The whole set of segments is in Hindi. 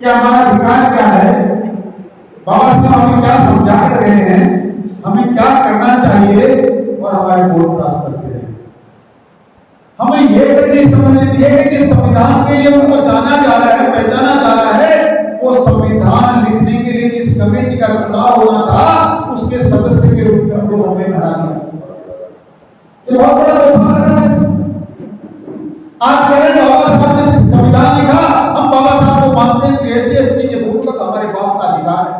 कि हमारा अधिकार क्या है, बाबा साहब हमें क्या समझा रहे हैं, हमें क्या करना चाहिए और हमारे वोट प्राप्त करते हैं। हमें ये नहीं समझने दिए कि संविधान के लिए उनको जाना जा रहा है, पहचाना जा रहा है, वो संविधान लिखने के लिए जिस कमेटी का चुनाव होना था उसके सदस्य के रूप में उनको हमें हरा दिया। ये बहुत बड़ा दुर्भाग्य है। आज करें बाबा साहब ने संविधान लिखा, हम बाबा साहब को मानते हैं कि ऐसी एसटी के वोट तक हमारे बाप का अधिकार है।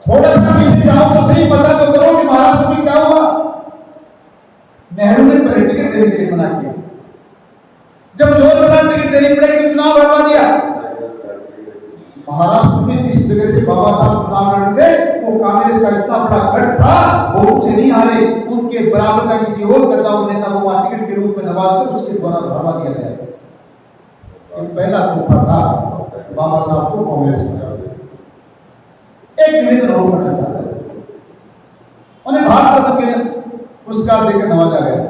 थोड़ा सा पीछे जाओ तो सही, पता तो करो कि महाराष्ट्र में क्या हुआ। नेहरू ने पॉलिटिकल देने के लिए मना किया, जब जोरदार टिकट देनी पड़ेगी चुनाव हरवा दिया। महाराष्ट्र में जिस जगह से बाबा साहब चुनाव लड़ते वो कांग्रेस का इतना बड़ा गढ़ था, वो उसे नहीं हारे, उनके बराबर का किसी और गद्दार नेता को वहां टिकट के रूप में नवाज कर उसके द्वारा हरवा दिया गया। ये पहला तोहफा था बाबा साहब को कांग्रेस में। एक निवेदन और करना चाहता है, उन्हें भारत रत्न के पुरस्कार देकर नवाजा गया।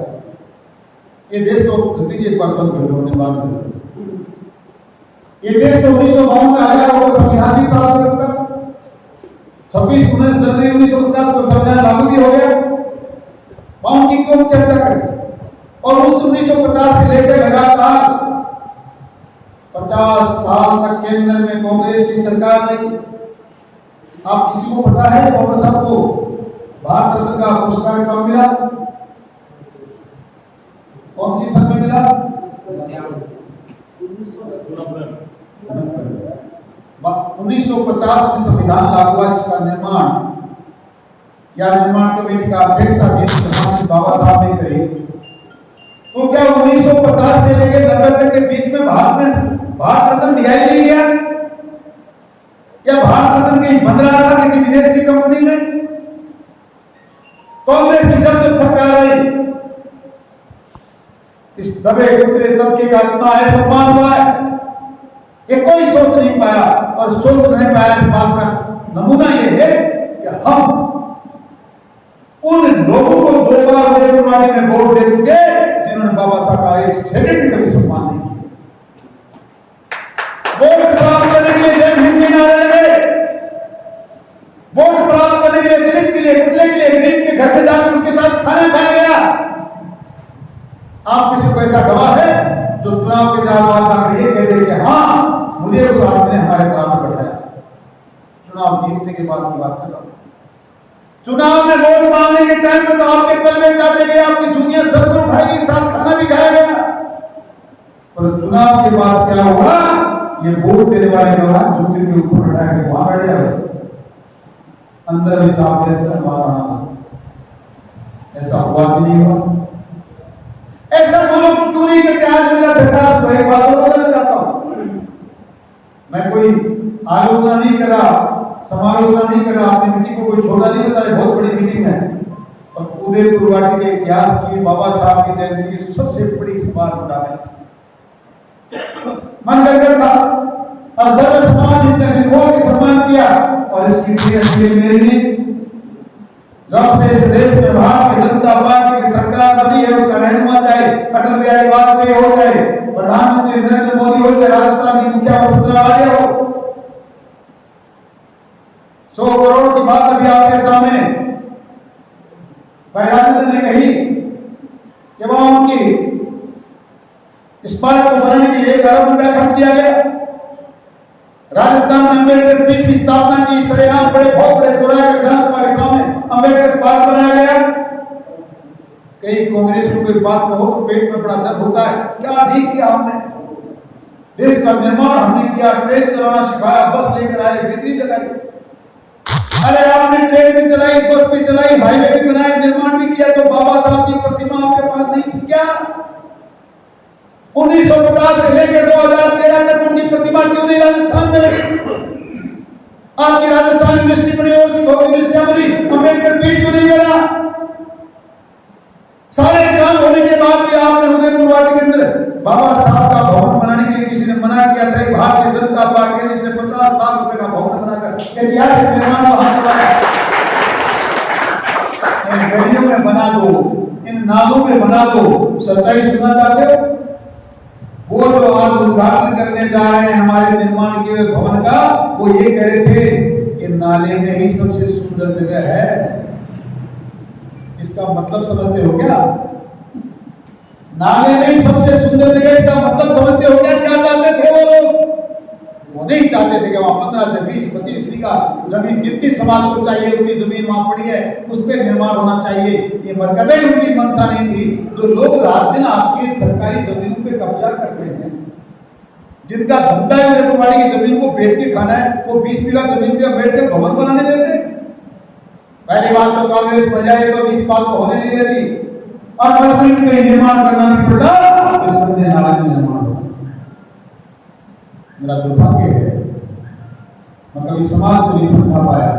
ये देश तो दीजिए एक बार बंद कर लो, बात कर। ये देश तो 1952 में आया और संविधान भी प्राप्त कर चुका। 26 जनवरी 1950 को संविधान लागू भी हो गया। वहां की क्यों चर्चा करें। और उस 1950 से लेकर लगातार 50 साल तक केंद्र में कांग्रेस की सरकार रही। आप किसी को पता है बाबा साहब को भारत रत्न का पुरस्कार कब मिला, कौन सी सन में मिला? 1950 में संविधान लागू हुआ, जिसका निर्माण या निर्माण कमेटी का अध्यक्ष था बाबा साहब ने करे। तो क्या 1950 से लेकर 90 तक के बीच में भारत रत्न दिया ही नहीं गया, या भारत रत्न कहीं बन रहा था किसी विदेश की कंपनी में? कांग्रेस की जब सरकार आई, इस दबे कुचले तबके का इतना असम्मान हुआ है कि कोई सोच नहीं पाया, और सोच नहीं पाया इस बात का नमूना यह है कि हम उन लोगों को 2 बार उम्मीदवारी में वोट दे चुके जिन्होंने बाबा साहब का एक सेकंड का भी सम्मान नहीं किया। वोट प्राप्त करने के लिए जय हिंद के नारे लगे, वोट प्राप्त करने के लिए दलित के लिए, कुचले के लिए, गरीब के घर में जाकर उसके साथ खाना खाया गया। आप किसी को ऐसा गवाह है जो चुनाव के बाद जाकर ये कह दे कि हाँ मुझे उस आदमी ने हमारे बराबर बैठाया। चुनाव जीतने के बाद की बात कर रहा हूं। चुनाव में वोट मांगने के टाइम में तो आपके कलमे चाटे गए, आपकी जूनियर सर को उठाएगी, साथ खाना भी खाया गया। पर चुनाव के बाद क्या हुआ, ये वोट देने वाले गवाह जूनियर के ऊपर बैठा के वहां बैठ जाए, अंदर भी साफ मारा। ऐसा हुआ कि नहीं हुआ? ऐसा बोलो क्यों नहीं करके आज मेरा धक्का तो एक बात बोलना चाहता हूं। मैं कोई आलोचना नहीं कर रहा, समालोचना नहीं कर रहा, अपनी मीटिंग को कोई छोटा नहीं बता रहे, बहुत बड़ी मीटिंग है। और उदयपुर वाटी के इतिहास की, बाबा साहब की जयंती की सबसे बड़ी इस बात उठाने मन कर था, और सर्व समाज ने निर्भय के सम्मान किया। और इसकी मेरी ने जब से इस देश में भारतीय जनता पार्टी की सरकार बनी है, उसका रहनुमा चाहे अटल बिहारी वाजपेयी हो जाए, प्रधानमंत्री नरेंद्र मोदी हो जाए, राजस्थान की मुखिया वसुंधरा राजे हो, 100 करोड़ की बात अभी आपके सामने राजेंद्र ने कही कि वहां उनकी स्मारक को बनाने के लिए 1 अरब रुपया खर्च किया गया। राजस्थान में अम्बेडकर पीठ की स्थापना की, सरेआम बड़े बहुत बड़े चौराहे विधानसभा के सामने अम्बेडकर पार्क बनाया गया। कई कांग्रेस को कोई बात कहो तो पेट में बड़ा दर्द होता है, क्या नहीं किया हमने, देश का निर्माण हमने किया, ट्रेन चलाना सिखाया, बस लेकर आए, बिजली लगाई। अरे आपने ट्रेन भी चलाई, बस भी चलाई, हाईवे भी बनाए, निर्माण भी किया, तो बाबा साहब की प्रतिमा आपके पास नहीं थी क्या? 1950 से लेकर 2013 तक उनकी प्रतिमा क्यों नहीं राजस्थान में लगी? आपकी राजस्थान यूनिवर्सिटी बनी, यूनिवर्सिटियां बनी, अम्बेडकर पीठ क्यों नहीं बना? सारे काम होने के बाद भी आपने उदयपुर वाटी के अंदर बाबा साहब का भवन बनाने के लिए किसी ने मना किया था। भारतीय जनता पार्टी ने 50 लाख रुपए का भवन बनाकर ऐतिहासिक निर्माण का हाथ लगाया। इन गलियों में बना दो, इन नालों में बना दो। सच्चाई सुनना चाहते हो? वो जो आज उद्घाटन करने जा रहे हैं हमारे निर्माण के भवन का, वो ये कह रहे थे कि नाले में ही सबसे सुंदर जगह है। इसका मतलब समझते हो क्या? नाले में ही सबसे सुंदर जगह, इसका मतलब समझते हो क्या? क्या चाहते थे वो लोग? वो नहीं चाहते थे कि वहां 15 से 20-25 बीघा जमीन जितनी समाज को चाहिए उतनी जमीन वहां पड़ी है, उस पर निर्माण होना चाहिए, ये मरकज़े उनकी मंशा नहीं थी। जो लोग रात दिन आपकी सरकारी जमीन पे कब्जा करते हैं, जिनका धंधा है उद्योगवाड़ी की जमीन को बेच के खाना है, वो 20 बीघा जमीन पे बैठ के भवन बनाने देते। पहली बात तो कांग्रेस बजाए तो इस बात को होने नहीं देती, और मजबूरी में निर्माण करना भी पड़ा, नाले में निर्माण होगा। मेरा दुर्भाग्य है, मैं कभी समाज को नहीं समझा पाया,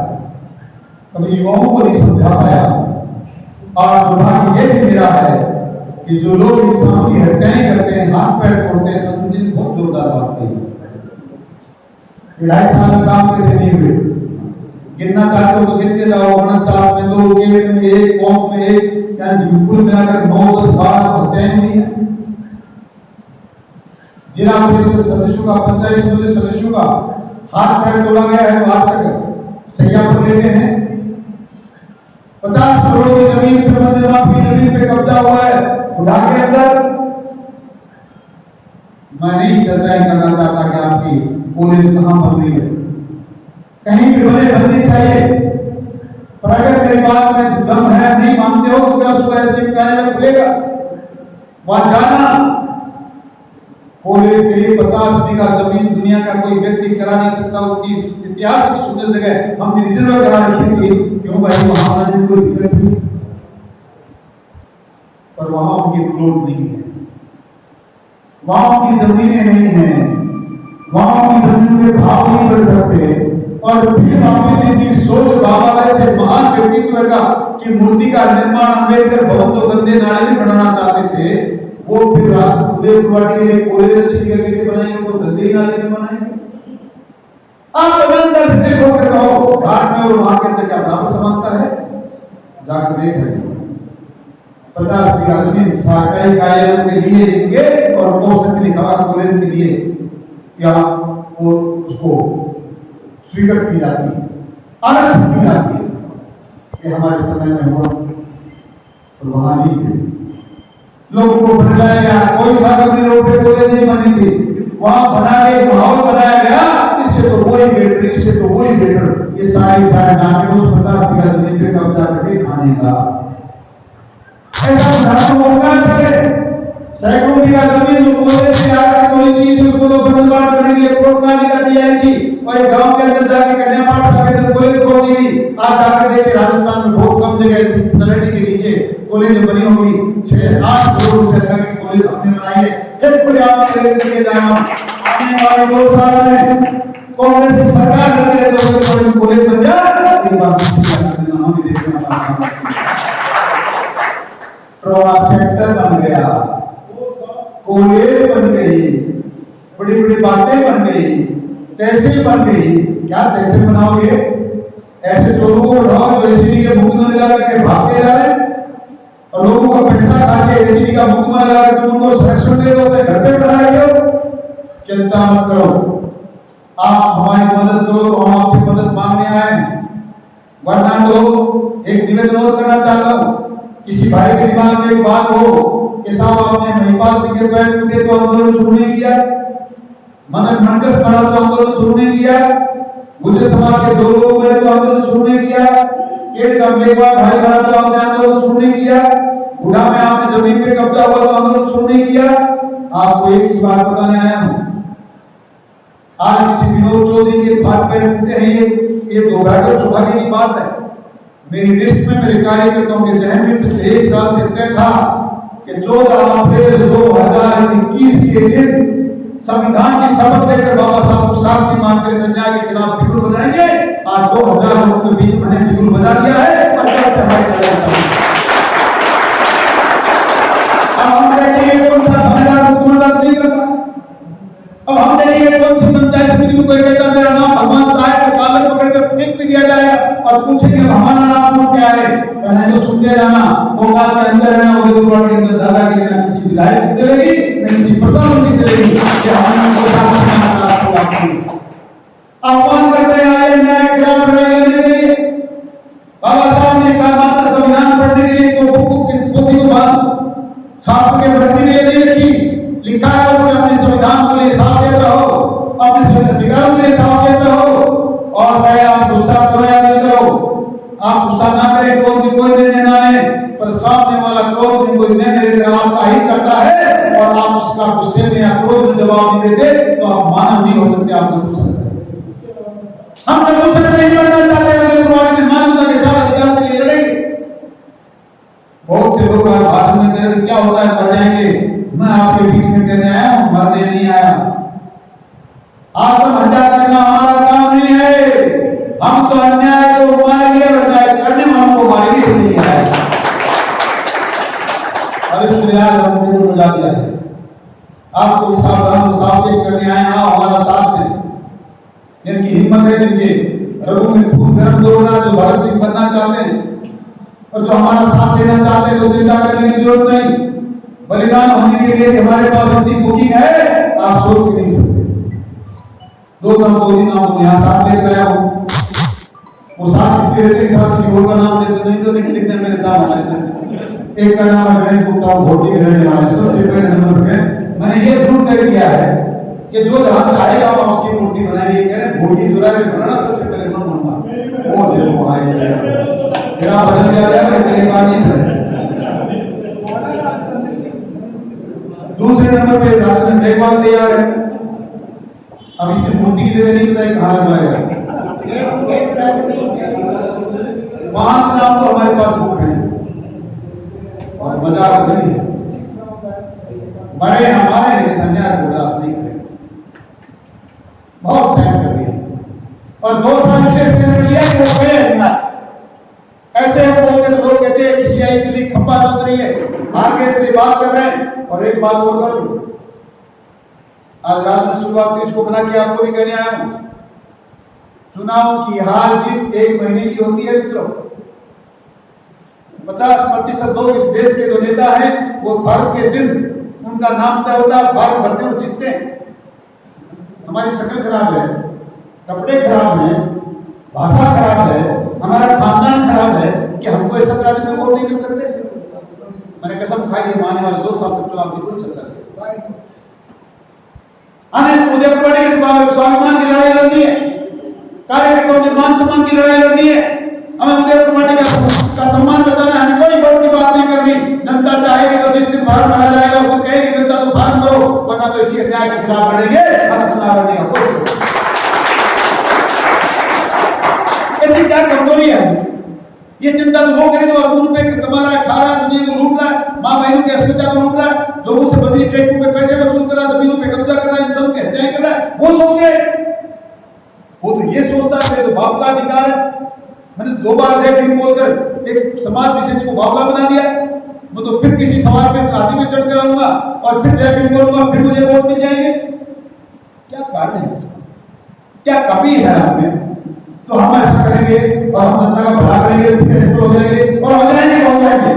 कभी युवाओं को नहीं समझा पाया, और दुर्भाग्य ये भी मेरा है कि जो लोग इंसानों की हत्याएं करते हैं, हाथ पैर तोड़ते हैं, संबंधित बहुत जोरदार बात है। 2.5 साल में काम कैसे नहीं हुए? गिनना चाहते हो तो गिनते जाओ, 5 साल में 2, केवल में 1, कौम में 1, यानी कुल मिलाकर 9, 10, 12 हत्याएं हुई है। जिला परिषद सदस्यों का, पंचायत समिति सदस्यों का हाथ पैर तोड़ा गया है, आज तक सैया पर लेते हैं। 50 करोड़ की जमीन पे, मंदिर की जमीन पे कब्जा हुआ है उड़ा के अंदर। मैं नहीं चर्चा करना चाहता कि आपकी पुलिस कहां बन रही है, कहीं भी बने बननी चाहिए, पर अगर मेरी बात में दम है, नहीं मानते हो तो क्या सुबह एसडीएम कार्यालय खुलेगा, वहां जाना। पुलिस के लिए 50 बीघा जमीन दुनिया का कोई व्यक्ति करा नहीं सकता, उसकी ऐतिहासिक सुंदर जगह हमने रिजर्व करा रखी थी। क्यों भाई? वहां आने कोई दिक्कत थी, पर वहां उनकी प्लॉट नहीं है, वहां उनकी जमीनें नहीं है, वहां उनकी जमीन के भाव नहीं बढ़ सकते। और फिर वापिस इनकी सोच बाबा ऐसे महान व्यक्तित्व का कि मूर्ति का निर्माण अम्बेडकर भवन तो गंदे नाले में बनाना चाहते थे, वो फिर उदयपुरवाटी में कॉलेज अच्छी जगह कैसे बनाएंगे? वो गंदे नाले में बनाएंगे। आप अंदर से देखो के कहो घाट में और वहां के अंदर क्या बराबर समानता है? जाकर देख रहे 50 बीघा जमीन सरकारी कार्यालय के लिए देंगे और पोस्ट लिखा हुआ कॉलेज के लिए क्या वो उसको स्वीकार की जाती है, आरक्षित की जाती है कि हमारे समय में हुआ, तो वहां नहीं थे। लोगों को बनाया गया, कोई सार्वजनिक रोड पे कॉलेज नहीं बनी थी, वहां बना के माहौल बनाया गया, इससे तो वही बेटर, इससे तो वही बेटर, ये सारे नाके उस 50 बीघा जमीन पे कब्जा करके खाने का ऐसा उदाहरण होगा। सैकड़ों बीघा जमीन जो कॉलेज से आकर कोई चीज उसको तो बंदरबार करने के लिए प्रोत्साहन कर दिया है कि और गांव के अंदर जाके कन्या पाठशाला के अंदर कॉलेज खोल दी। आज जाकर देखिए राजस्थान में बहुत कम जगह ऐसी तलहटी के नीचे कॉलेज बनी होगी, 6-8 करोड़ रुपए का कॉलेज हमने बनाई है। एक खुले आप लेके जाना आने वाले 2 साल में कांग्रेस की सरकार करके तो कॉलेज बन जाए। एक बार हम भी देखना ट्रॉमा सेंटर बन गया, कॉलेज बन गई, बड़ी बड़ी बातें बन गई, तहसील बन गई। क्या तहसील बनाओगे? ऐसे चोरों को उठाओ जो एसीडी के मुक्त में लगा करके भागते जा रहे हैं, और लोगों का पैसा खा के एसीडी का मुक्त में लगा कर तुम उनको संरक्षण दे दो, अपने घर पे बढ़ा रहे हो। चिंता मत करो, आप हमारी मदद करो तो हम आपसे मदद मांगने आए, वरना तो एक निवेदन और करना चाहता हूँ। किसी भाई के दिमाग में एक बात हो कि साहब आपने महिपाल सिंह के पैर टूटे तो आंदोलन शुरू नहीं किया, मदन मनकस मारा तो आंदोलन शुरू नहीं किया, गुजर समाज के 2 लोग मरे तो आंदोलन शुरू नहीं किया, केट का मेघवाल भाई मारा तो आपने आंदोलन शुरू नहीं किया, बुढ़ा में आपने जमीन पे कब्जा हुआ तो आंदोलन शुरू नहीं किया। आपको एक ही बात बताने आया हूँ, आज किसी विनोद चौधरी के बात पे रखते हैं, ये दुर्भाग्य सौभाग्य की बात है। मेरी लिस्ट में मेरे कार्यकर्ताओं के जहन में पिछले 1 साल से तय था कि 14 अप्रैल 2021 के दिन संविधान की शपथ लेकर बाबा साहब को साक्षी मानकर संज्ञा के खिलाफ बिगुल बजाएंगे। आज 2000 लोगों के बीच मैंने बिगुल बजा दिया है। अब हम देखेंगे कौन सा मदद नहीं करता, अब हम देखेंगे कौन सी पंचायत समिति को कहता मेरा नाम भगवान साहब को कागज पकड़कर फेंक भी दिया जाएगा और पूछेंगे हमारा नाम क्या है। पहले तो सुनते जाना, भोपाल के अंदर रहना, उदयपुर के अंदर दादा के ना किसी विधायक की चलेगी, न किसी व्यवस्था होनी चाहिए कि हम उनको आह्वान करते आए न्याय के खिलाफ लड़ाई लड़ने के लिए। बाबा साहब ने कहा मात्र संविधान पढ़ने के लिए तो पोथी को बांध छाप के भर्ती के लिए लिखी, लिखा है उसमें अपने संविधान के लिए साथ देता हो, अपने अधिकारों के लिए साथ देता हो, और चाहे आप गुस्सा करो या नहीं करो, आप गुस्सा ना करें, क्रोध भी कोई निर्णय ना ले, पर सामने वाला क्रोध में कोई निर्णय लेकर आपका ही करता है और आप उसका गुस्से में या क्रोध में जवाब नहीं देते तो आप मानव नहीं हो सकते, आप नपुंसक हैं। हम नपुंसक नहीं बनना चाहते, मानवता के साथ अधिकार के लिए लड़ेंगे। बहुत से लोग भाषण में कह रहे क्या होता है, मर जाएंगे, मैं आपके बीच में कहने आया हूं, मरने नहीं आया। आत्महत्या करना हमारा काम नहीं है, हम तो अन्याय को मारेंगे और अन्याय करने में हमको मारेंगे नहीं है। और इसलिए आज हमने जो बजा दिया है, आपको भी सावधान सावचेत करने आए हैं, हमारा साथ दें। जिनकी हिम्मत है, जिनके रगों में खून गर्म दौड़ना, जो भगत सिंह बनना चाहते हैं और जो हमारा साथ देना चाहते हैं, तो चिंता करने की जरूरत नहीं। बलिदान होने के लिए हमारे पास इतनी बुकिंग है, आप सोच भी नहीं सकते। दो नाम यहाँ साथ लेकर आया हूँ, वो साथ के साथ किसी और का नाम देते नहीं तो नहीं लिखते मेरे साथ। एक का नाम है गणेश गुप्ता, भोटी के रहने वाले, सबसे पहले नंबर पे मैंने ये जरूर तय किया है कि जो जहां चाहेगा हम उसकी मूर्ति बनाएंगे। कह रहे भोटी चुरा में बनाना सबसे पहले मन बनवा वो देखो आएगा तेरा बदल जा रहा है, तेरी बात नहीं है। दूसरे नंबर पे राजन देखभाल तैयार है, अब इसकी मूर्ति की जगह नहीं बताई कहां लगाएगा। पांच नाम तो हमारे पास बुक है और मजाक नहीं है, बड़े हमारे लिए अन्याय को बर्दाश्त नहीं करेंगे, बहुत सहन कर दिया। और 2 साल से लिया कि वो गए अन्याय ऐसे हम बोलते तो लोग कहते हैं किसी आई के लिए खंबा लग रही है, हार के इसलिए बात कर रहे हैं। और एक बात और कर लूं, आज रात में शुरुआत इसको बना के आपको भी कहने आया हूं, चुनाव की हार जीत 1 महीने की होती है मित्रों। 50% लोग इस देश के जो नेता हैं वो भारत के दिन उनका नाम तय होता है, भारत भरते हुए जीतते हैं। हमारी शक्ल खराब है, कपड़े खराब हैं, भाषा खराब है, हमारा खानदान खराब है कि हमको इस 17 दिन में वोट नहीं मिल सकते। मैंने कसम खाई है, आने वाले 2 साल तक चुनाव नहीं मिल सकता। स्वाभिमान की लड़ाई लड़नी है, कार्यकर्ताओं के मान सम्मान की लड़ाई लड़नी है, हमें उदयपुर पार्टी का सम्मान बचाना है। कोई वोट की बात नहीं करनी, जनता चाहेगी तो जिस दिन भारत बना जाएगा वो कहेगी जनता तो भारत करो, वरना तो इसी अन्याय के खिलाफ लड़ेंगे, हम चुनाव लड़ने का कोई ऐसी क्या कमजोरी है। ये चिंता तो वो करे जो अरूण पे कमा रहा है, खा रहा है, दुनिया को लूट रहा है, माँ बहनों की अस्मिता को लूट रहा है, लोगों से बदली ट्रैकों पे पैसे वसूल कर रहा है, जमीनों पे कब्जा कर रहा है, इंसान की हत्याएं कर रहा है, वो सोचे। वो तो ये सोचता है तो बाप का अधिकार है। मैंने 2 बार जय भीम बोलकर एक समाज विशेष को बावला बना दिया, मैं तो फिर किसी समाज में हाथी में चढ़ कर आऊंगा और फिर जय भीम बोलूंगा, फिर मुझे वोट मिल जाएंगे। क्या कारण है इसका, क्या कमी है हमें? तो हम ऐसा करेंगे और हम जनता का भला करेंगे, फिर हो जाएंगे और हो जाएंगे,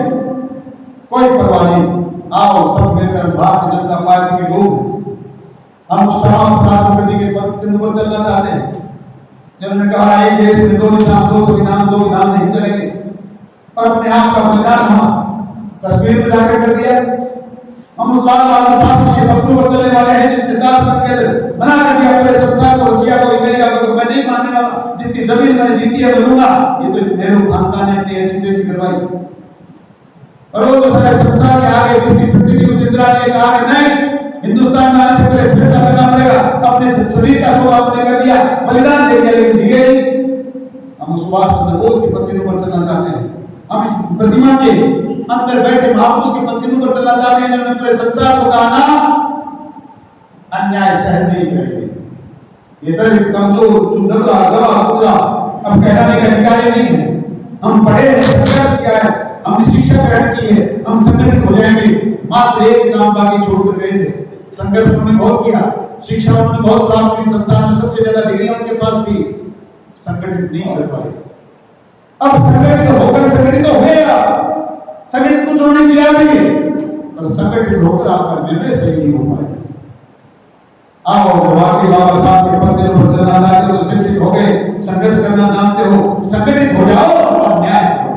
कोई परवाह नहीं। आओ सब मिलकर भारतीय जनता पार्टी के लोग हम साथ के पथ चिन्ह पर चलना चाहते हैं। जिन्होंने कहा एक देश में 2 निशान, 2 संविधान, 2 विधान नहीं चलेंगे, और अपने आप का बलिदान हम कश्मीर में जाकर कर दिया। हम उस लाल के सपनों पर चलने वाले हैं जिसने 10 तक बना कर दिया पूरे संसार को, रशिया को, अमेरिका को। मैं नहीं मानने वाला, जितनी जमीन मैंने जीती है मैं लूंगा। ये तो नेहरू खानदान ने अपनी ऐसी तैसी करवाई, और वो तो सारे संसार के आगे जिसकी पृथ्वी की इंदिरा ने कहा है नहीं, हिंदुस्तान में आने से पहले फिर करना पड़ेगा, अपने शरीर का स्वभाव ने कर दिया, बलिदान दे दिया, लेकिन दिए नहीं। हम सुभाष चंद्र बोस की पत्तियों पर चलना चाहते हैं, हम इस प्रतिमा के अंदर बैठे महापुरुष की पत्तियों पर चलना चाहते हैं जिन्होंने पूरे संसार को कहा ना अन्याय सहन नहीं करेंगे। ये दलित कमजोर दबा दबा अब कहलाने का अधिकार नहीं है। हम पढ़े हैं, संघर्ष किया है, हमने शिक्षा ग्रहण की है, हम संगठित हो जाएंगे। मात्र एक काम बाकी छोड़कर गए थे, संघर्ष उन्होंने बहुत किया, शिक्षा उन्होंने बहुत प्राप्त की, संसार में सबसे ज्यादा डिग्रियां उनके पास थी, संगठित नहीं कर पाए। अब संगठित होकर संगठित तो होगा, संगठित कुछ होने दिया नहीं, पर संगठित होकर आपका निर्णय सही नहीं हो पाएगा। आओ जवाब बाबा साहब के पत्ते पर चलना चाहते हो, शिक्षित हो गए, संघर्ष करना जानते हो, संगठित हो जाओ और न्याय करो।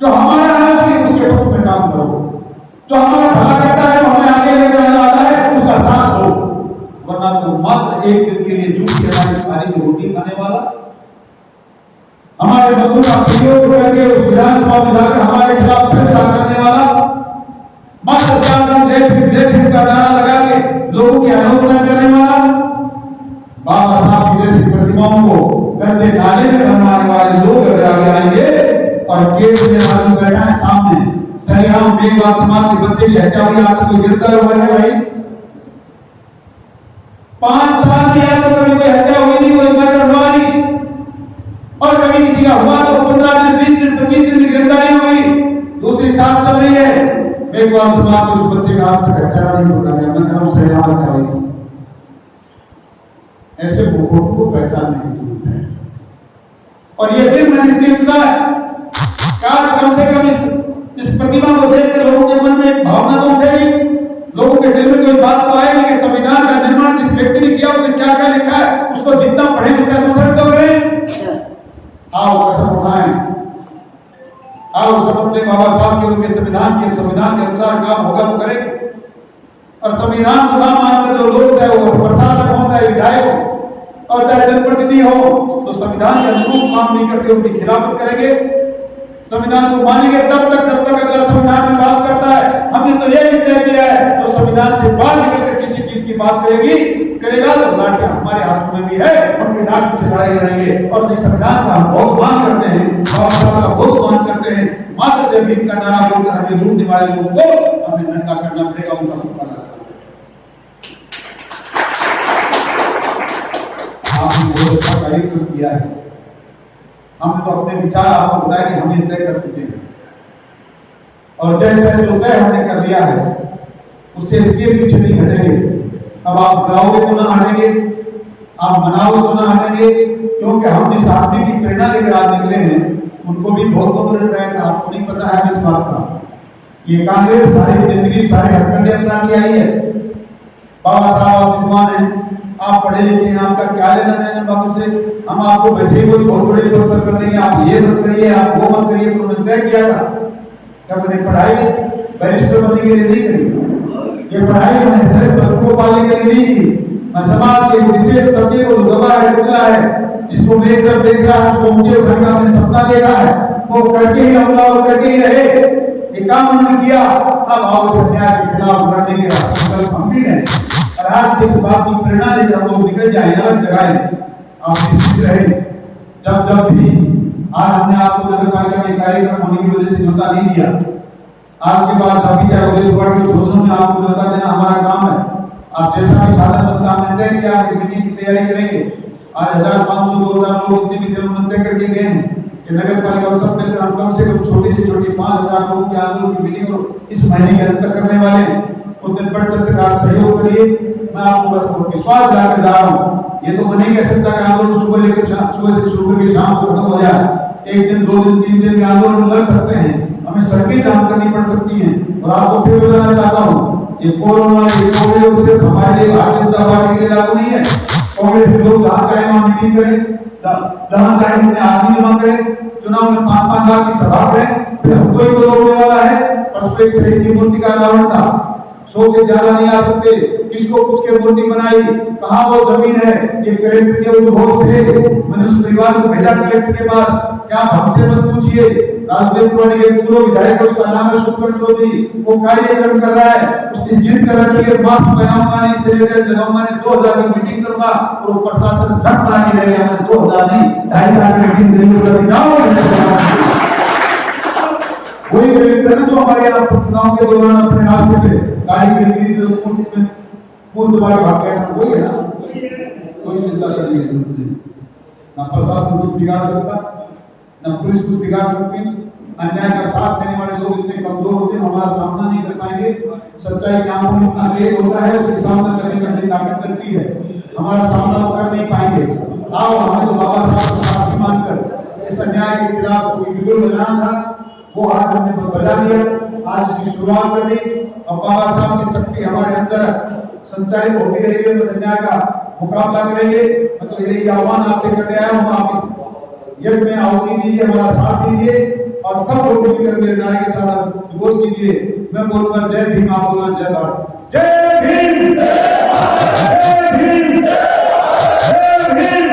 जो हमारा है उसके पक्ष में काम करो, जो हमारा भला करता है, जो हमें आगे लेकर जाता है, उसका साथ दो। वरना तो मात्र एक दिन के लिए झूठ के हमारी थाली की रोटी खाने वाला, हमारे बंधु का प्रयोग करके उस विधानसभा में जाकर हमारे खिलाफ फैसला करने वाला, मात्र 4 दिन देश का नारा लगा के लोगों की आलोचना करने वाला, बाबा साहब की जैसी प्रतिमाओं को गंदे नाले में बनवाने वाले लोग अगर आगे आएंगे और केस में आदमी बैठा है सामने, सरेआम बेगवा समाज के बच्चे की हत्या हुई, आप तो गिरफ्तार हुए हैं भाई, 5 साल की आप तो कभी कोई हत्या हुई नहीं, कोई मर्डर हुआ नहीं, और कभी किसी का हुआ तो 15 दिन 20 दिन 25 दिन की गिरफ्तारी हुई, दूसरी साथ चल रही है, बेगवा समाज के उस बच्चे का आज तक हत्या नहीं होता है, मैं कहूं सरेआम हत्या हुई। ऐसे लोगों को पहचानने की जरूरत है। और ये दिन मैंने इसलिए चुना है, कम से कम इस प्रतिमा को देख कर लोगों के मन में एक भावना तो उठेगी, लोगों के दिल में कोई बात तो आएगी कि संविधान का निर्माण जिस व्यक्ति ने किया उसने क्या क्या लिखा है, उसको जितना पढ़े उसका अनुसरण तो करें। आओ कसम उठाएं, आओ समझते बाबा साहब के उनके संविधान के अनुसार काम होगा तो करें। और संविधान को ना मानकर जो लोग चाहे वो प्रशासक हो, चाहे विधायक हो और चाहे जनप्रतिनिधि हो, तो संविधान के अनुरूप काम नहीं करते, उनकी खिलाफत करेंगे। संविधान को मानेंगे तब तक जब तक अगला संविधान में बात करता है। हमने तो ये भी तय किया है, तो संविधान से बाहर निकलकर किसी चीज की बात करेगा तो लाठी हमारे हाथ में भी है, हम भी लाठी से लड़ाई लड़ेंगे। और जिस संविधान का हम बहुत मान करते हैं, बाबा साहब का बहुत मान करते हैं, मात्र जमीन का नारा बोलकर हमें लूटने वाले लोगों को हमें नंगा करना पड़ेगा, उनका मुकाबला करना। आपने बहुत अच्छा कार्यक्रम किया है, हमने तो अपने विचार आपको बताया कि हम तय कर चुके हैं, और जैसे जो तय हमने कर लिया है उससे इसके पीछे नहीं हटेंगे। अब आप बुलाओगे तो ना हटेंगे, आप मनाओगे तो ना हटेंगे, क्योंकि हम जिस आदमी की प्रेरणा लेकर आज निकले हैं उनको भी बहुत बहुत प्रेरणा है। आपको नहीं पता है इस बात का, ये कांग्रेस सारी जिंदगी सारे हथकंडे अपना के आई है। बाबा साहब आप विद्वान हैं, आप पढ़े लिखे हैं, आपका क्या लेना देना बातों से, हम आपको वैसे ही कोई बहुत बड़े पद पर कर देंगे, आप ये मत करिए, आप वो मत करिए। तो मैंने तय किया था जब मैंने पढ़ाई बैरिस्टर बनने के लिए नहीं करी, ये पढ़ाई मैंने सिर्फ पद को पाने के लिए नहीं की। मैं समाज के विशेष तबके को दबा है, टुकड़ा है, जिसको मेरी तरफ देख रहा है, उसको मुझे भर का मैंने सपना देखा है, वो करके ही हमला और करके ही रहे। ये काम उन्होंने किया, अब आओ इस अन्याय के खिलाफ लड़ने के संकल्प हम भी हैं। और आज से इस बात की प्रेरणा लेकर हम लोग निकल जाए, अलग जगह आप निश्चित रहे। जब भी आज हमने आपको नगर पालिका के कार्यक्रम होने की वजह से न्योता नहीं दिया, आज के बाद अभी चाहे उदयपुर के भोजनों में आपको न्योता देना हमारा काम है। आप जैसा भी साधन बनता हमने तय किया, मीटिंग की तैयारी करेंगे। आज 1500-2000 लोग इतनी मीटिंग में तय करके गए हैं कि नगर पालिका सब मिलकर हम कम से कम छोटी से छोटी 5000 लोगों के आंदोलन की मीटिंग इस महीने के अंत तक करने वाले हैं। उस दिन बढ़ चढ़कर आप सहयोग करिए। मैं आपको बस विश्वास दिलाकर जा रहा हूँ, ये तो मैं नहीं कह सकता कि आंदोलन सुबह से शुरू करके शाम को खत्म हो जाए। एक दिन 2 दिन 3 दिन में आंदोलन लग सकते हैं, हमें सड़कें जाम करनी पड़ सकती हैं। और आपको फिर बताना चाहता हूँ, ये कोरोना सिर्फ हमारे लिए भारतीय जनता पार्टी के लिए लागू नहीं है। कांग्रेस के लोग जहाँ चाहे वहाँ मीटिंग करें, जहाँ चाहे अपने आदमी जमा करें, चुनाव में 5-5 लाख की सभा करें, फिर हमको ही तो रोकने वाला है। परसों एक शहीद की मूर्ति का अनावरण था, 100 से ज्यादा नहीं आ सकते, किसको कुछ के मूर्ति बनाई, कहाँ वो जमीन है, ये कलेक्टर के उद्घोष थे। मैंने उस परिवार को भेजा कलेक्टर के पास, क्या हमसे मत पूछिए, राजदेवपुर के पूर्व विधायक उसका नाम है सुखन चौधरी, वो कार्यक्रम कर रहा है, उसकी जिद कर रखी है, मास्क पहनाऊंगा नहीं, सैनिटाइजर लगाऊंगा नहीं, 2000 की मीटिंग करूंगा, और वो प्रशासन झट बना के रहेगा। मैं 2000 नहीं 2500 की मीटिंग देने जाऊँ। वही कलेक्टर जो हमारे यहाँ चुनाव के दौरान अपने रास्ते पे गाड़ी खरीदी थी, तो पूर्व दोबारा भाग गया था, वही है ना। कोई चिंता करने की जरूरत नहीं, ना प्रशासन कुछ बिगाड़ सकता, ना पुलिस कुछ बिगाड़ सकती। अन्याय का साथ देने वाले लोग इतने कमजोर होते हैं, हमारा सामना नहीं कर पाएंगे। सच्चाई के आंखों में इतना तेज होता है, उसके सामना करने का ताकत लगती है, हमारा सामना कर नहीं पाएंगे। आओ हमें तो बाबा साहब को साक्षी मानकर इस अन्याय के खिलाफ कोई बिल्कुल बजाना था, वो आज हमने बजा दिया, आज इसकी शुरुआत कर दी। और बाबा साहब की शक्ति हमारे अंदर संचालित होती रहेगी, अन्याय का मुकाबला करेंगे। मतलब यही आह्वान आपसे करते आया हूँ, आप इस यज्ञ में आहुति दीजिए, हमारा साथ दीजिए और सब लोग मिलकर मेरे नारे के साथ घोष कीजिए। मैं बोलूंगा जय भीम, आप बोलना जय भारत। जय भीम, जय भीम, जय भीम।